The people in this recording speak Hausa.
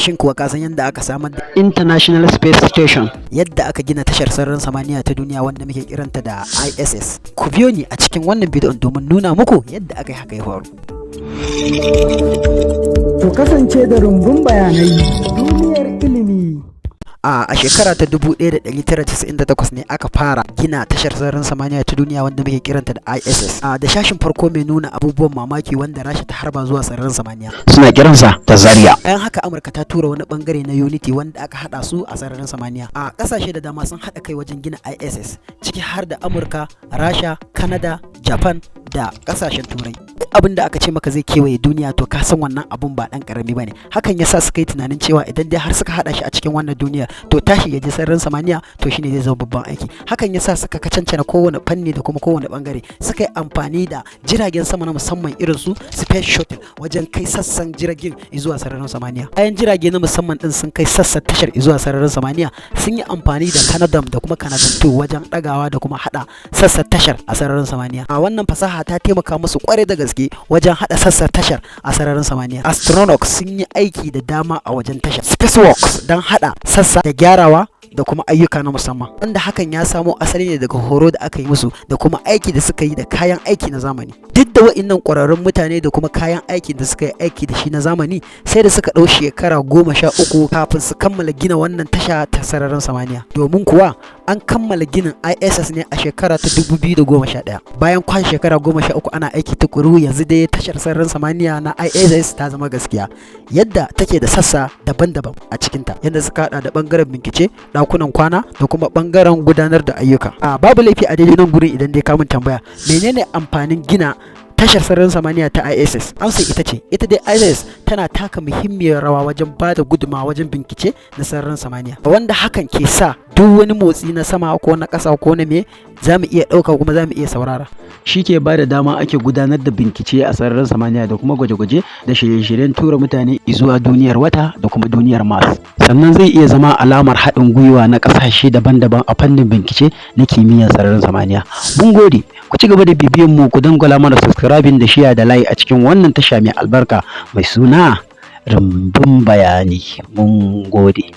Shin kuwa ka san yadda aka samar da International Space Station? Yadda aka gina tashar sararin samaniya ta duniya wanda muke kiranta da ISS. Ku biyo ni a cikin wannan bidiyon domin nuna muku yadda aka yi haka ya faru. Ku kasance da rumbun bayanai duniyar ilimi. A shekara ta 1998 ne aka fara gina tashar sararin samaniya ta duniya wanda muke kiranta da ISS. Da shashin farko mai nuna abubuwan mamaki wanda Rasha ta harba zuwa sararin samaniya. Suna kiransa da Zaria. Bayan haka Amurka ta tura wani bangare na Unity wanda aka hada su a sararin samaniya. Kasashe da dama sun hada kai wajen gina ISS, ciki har da Amurka, Rasha, Canada, Japan da kasashen Turai. Abin da aka ce maka zai kewaye duniya to ka san wannan abun ba dan karami bane. Hakan yasa suka yi tunanin cewa idan dai har suka hada shi a cikin wannan duniya to tashi ya je sararin samaniya to shine zai zama babban aiki. Hakan yasa suka kacancana kowane fanni da kuma kowane bangare. Suka yi amfani da jiragen sama na musamman irin su space shuttle wajen kai sassan jiragen zuwa sararin samaniya. Bayan jirage na musamman din sun kai sassan tashar zuwa sararin samaniya, sun yi amfani da Canadam da kuma Canadian 2 wajen dagawa da kuma hada sassan tashar a sararin samaniya. Wannan fasaha ta taimaka musu kwarai da gaske wajen hada sassan tashar a sararin samaniya. Astronauts sun yi aiki da dama a wajen tashar. Spaceworks don hada sassa da gyarawa da kuma ayyuka na musamman, wanda hakan ya samo asali ne daga horo da aka yi musu da kuma aiki da suka yi da kayan aiki na zamani. Duk da wa'innan ƙwararrun mutane da kuma kayan aiki da suka yi aiki da shi na zamani, sai da suka ɗau shekara 13 kafin su kammala gina wannan tasha ta sararin samaniya. Domin kuwa an kammala ginin ISS ne a shekara ta 2011. Bayan kwan shekara 13 ana aiki tukuru, yanzu dai tashar sararin samaniya na ISS ta zama gaskiya. Yadda take da sassa daban-daban a cikinta, yadda suka hada da bangaren bincike, dakunan kwana da kuma bangaren gudanar da ayyuka. Babu laifi a daidai nan gurin idan dai kamun tambaya menene amfanin gina tashar sararin samaniya ta ISS. Amsa ita ce, ita dai ISS tana taka muhimmiyar rawa wajen ba da gudunmawa wajen bincike na sararin samaniya, wanda hakan ke sa duk wani motsi na sama ko na ƙasa ko na me za mu iya ɗauka kuma za mu iya saurara. Shi ke ba da dama ake gudanar da bincike a sararin samaniya da kuma gwaje-gwaje da shirye-shiryen tura mutane zuwa duniyar wata da kuma duniyar Mars. Sannan zai iya zama alamar haɗin gwiwa na ƙasashe daban-daban a fannin bincike na kimiyyar sararin samaniya. Mun gode, ku ci gaba da bibiyan mu, ku dangwala mana subscribing da share da like a cikin wannan tasha mai albarka mai suna Rumbun Bayani. Mun gode.